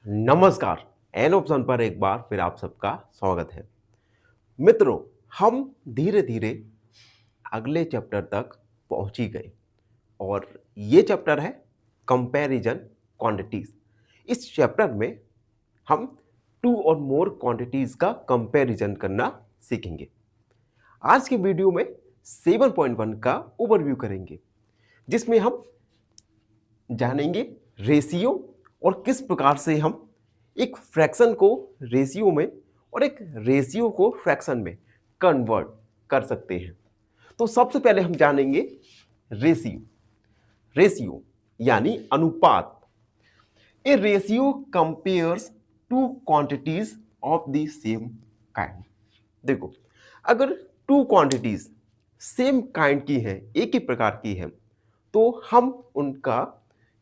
नमस्कार। An option पर एक बार फिर आप सबका स्वागत है। मित्रों, हम धीरे धीरे अगले चैप्टर तक पहुंच ही गए और ये चैप्टर है कंपैरिजन क्वांटिटीज। इस चैप्टर में हम टू और मोर क्वांटिटीज का कंपैरिजन करना सीखेंगे। आज के वीडियो में 7.1 का ओवरव्यू करेंगे, जिसमें हम जानेंगे रेशियो और किस प्रकार से हम एक फ्रैक्शन को रेशियो में और एक रेशियो को फ्रैक्शन में कन्वर्ट कर सकते हैं। तो सबसे पहले हम जानेंगे रेशियो। रेशियो यानी अनुपात। ए ratio compares two quantities of the same kind. देखो, अगर टू क्वांटिटीज सेम काइंड की है, एक ही प्रकार की है, तो हम उनका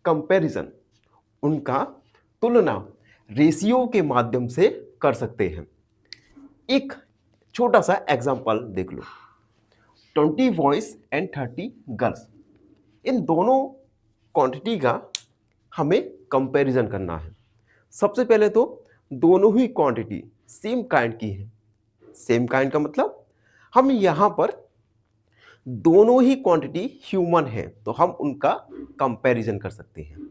कंपैरिजन, उनका तुलना रेशियो के माध्यम से कर सकते हैं। एक छोटा सा एग्जांपल देख लो। 20 बॉयज एंड 30 गर्ल्स, इन दोनों क्वांटिटी का हमें कंपैरिजन करना है। सबसे पहले तो दोनों ही क्वांटिटी सेम काइंड की है। सेम काइंड का मतलब हम यहां पर दोनों ही क्वांटिटी ह्यूमन है, तो हम उनका कंपैरिजन कर सकते हैं।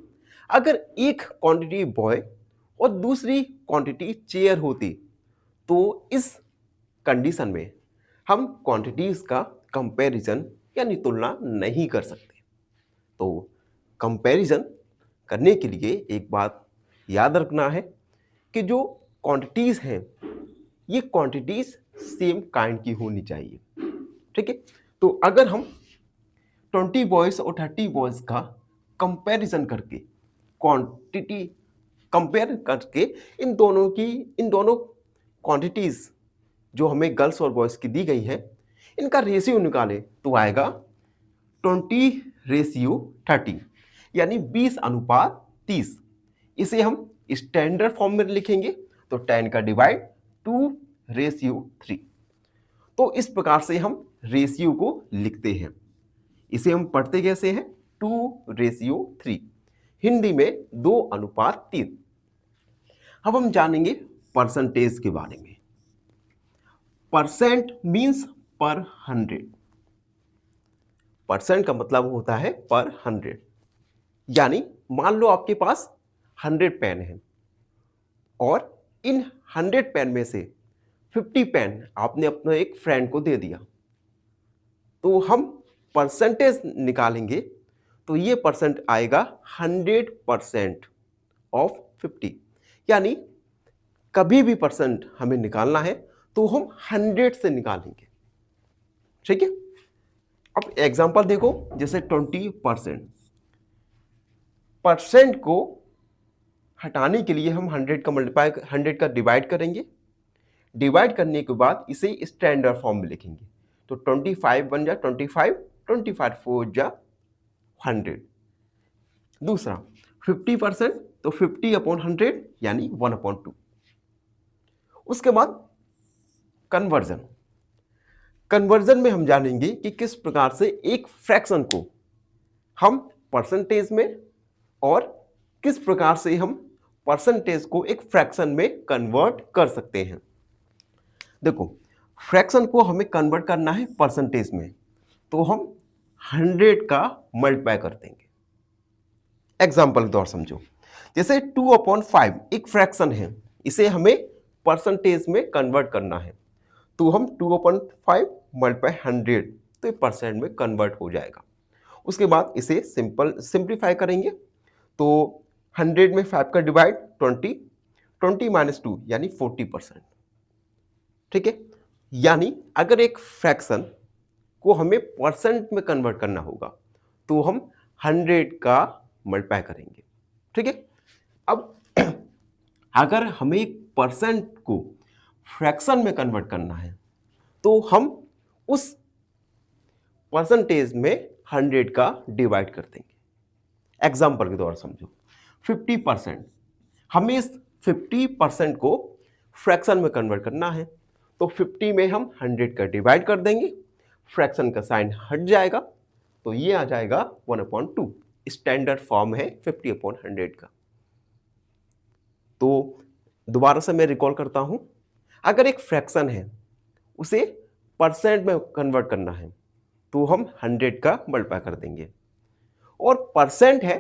अगर एक क्वांटिटी बॉय और दूसरी क्वांटिटी चेयर होती, तो इस कंडीशन में हम क्वांटिटीज का कंपैरिजन यानी तुलना नहीं कर सकते। तो कंपैरिजन करने के लिए एक बात याद रखना है कि जो क्वांटिटीज हैं, ये क्वांटिटीज सेम काइंड की होनी चाहिए। ठीक है, तो अगर हम 20 बॉयज और 30 बॉयज का कंपैरिजन करके क्वांटिटी कंपेयर करके इन दोनों क्वांटिटीज जो हमें गर्ल्स और बॉयज की दी गई है, इनका रेशियो निकालें तो आएगा 20:30, यानी 20:30। इसे हम स्टैंडर्ड फॉर्म में लिखेंगे तो 10 का डिवाइड 2:3। तो इस प्रकार से हम रेशियो को लिखते हैं। इसे हम पढ़ते कैसे हैं? 2:3, हिंदी में 2:3। अब हम जानेंगे परसेंटेज के बारे में। परसेंट मीन्स पर 100। परसेंट का मतलब होता है पर 100। यानी मान लो आपके पास 100 पेन है और इन 100 पेन में से 50 पेन आपने अपने एक फ्रेंड को दे दिया, तो हम परसेंटेज निकालेंगे तो ये परसेंट आएगा 100% ऑफ 50। यानी कभी भी परसेंट हमें निकालना है तो हम 100 से निकालेंगे। ठीक है, अब एग्जांपल देखो, जैसे 20%। परसेंट को हटाने के लिए हम 100 का मल्टीप्लाई 100 का डिवाइड करेंगे। डिवाइड करने के बाद इसे स्टैंडर्ड फॉर्म में लिखेंगे तो 25 बन जा 25, 25 4 जा 100। दूसरा 50%, तो 50/100 यानी 1/2। उसके बाद कन्वर्जन। कन्वर्जन में हम जानेंगे कि किस प्रकार से एक फ्रैक्शन को हम परसेंटेज में और किस प्रकार से हम परसेंटेज को एक फ्रैक्शन में कन्वर्ट कर सकते हैं। देखो, फ्रैक्शन को हमें कन्वर्ट करना है परसेंटेज में, तो हम 100 का मल्टीप्लाई कर देंगे। एग्जाम्पल के तौर समझो, जैसे 2/5 एक फ्रैक्शन है, इसे हमें परसेंटेज में कन्वर्ट करना है, तो हम 2/5 मल्टीप्लाई 100, तो ये परसेंट में कन्वर्ट हो जाएगा। उसके बाद इसे सिंप्लीफाई करेंगे तो 100 में 5 का डिवाइड 20, 20 - 2 यानी 40%। ठीक है, यानी अगर एक फ्रैक्शन को हमें परसेंट में कन्वर्ट करना होगा तो हम 100 का मल्टीप्लाई करेंगे। ठीक है, अब अगर हमें एक परसेंट को फ्रैक्शन में कन्वर्ट करना है तो हम उस परसेंटेज में 100 का डिवाइड कर देंगे। एग्जाम्पल के द्वारा समझो, 50%। हमें इस 50% को फ्रैक्शन में कन्वर्ट करना है तो 50 में हम 100 का डिवाइड कर देंगे, फ्रैक्शन का साइन हट जाएगा तो ये आ जाएगा 1/2। स्टैंडर्ड फॉर्म है 50/100 का। तो दोबारा से मैं रिकॉल करता हूं, अगर एक फ्रैक्शन है उसे परसेंट में कन्वर्ट करना है तो हम 100 का मल्टीप्लाई कर देंगे, और परसेंट है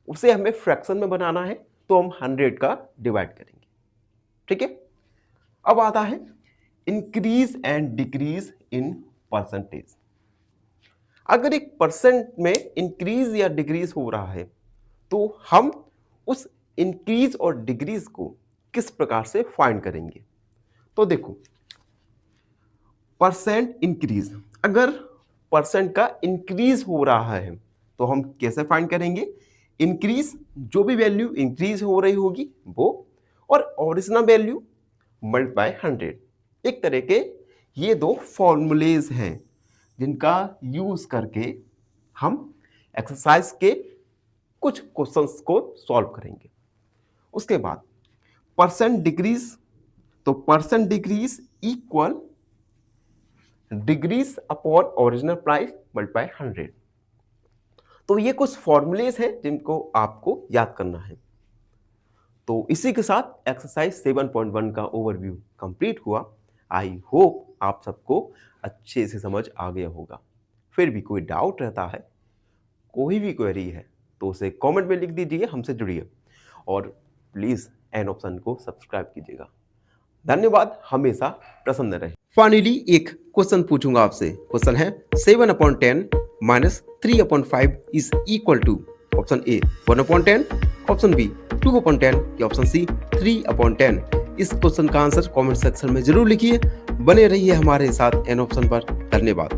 उसे हमें फ्रैक्शन में बनाना है तो हम 100 का डिवाइड करेंगे। ठीक है, अब आता है increase and decrease in percentage. अगर एक परसेंट में इंक्रीज या डिक्रीज हो रहा है तो हम उस इंक्रीज और डिक्रीज को किस प्रकार से फाइंड करेंगे। तो देखो, परसेंट इंक्रीज, अगर परसेंट का इंक्रीज हो रहा है तो हम कैसे फाइंड करेंगे, इंक्रीज जो भी वैल्यू इंक्रीज हो रही होगी वो, और ओरिजिनल वैल्यू मल्टीप्लाई 100। एक तरह के ये दो फॉर्मूलेज हैं जिनका यूज करके हम एक्सरसाइज के कुछ क्वेश्चंस को सॉल्व करेंगे। उसके बाद परसेंट डिक्रीज, तो percent decrease equal decrease upon original price multiply 100। तो ये कुछ फॉर्मूलेज हैं जिनको आपको याद करना है। तो इसी के साथ एक्सरसाइज 7.1 का ओवरव्यू कंप्लीट हुआ। आई होप आप सबको अच्छे से समझ आ गया होगा। फिर भी कोई डाउट रहता है, कोई भी क्वेरी है तो उसे कमेंट में लिख दीजिए, हमसे जुड़िए, और प्लीज़ एन ऑप्शन को सब्सक्राइब कीजिएगा। धन्यवाद, हमेशा प्रसन्न रहे। फाइनली एक क्वेश्चन पूछूंगा आपसे। क्वेश्चन है 7/10 minus 3/5 is equal to option A 1/10, option B 2/10 या ऑप्शन सी 3/10। इस क्वेश्चन का आंसर कमेंट सेक्शन में जरूर लिखिए। बने रहिए हमारे साथ एन ऑप्शन पर। धन्यवाद।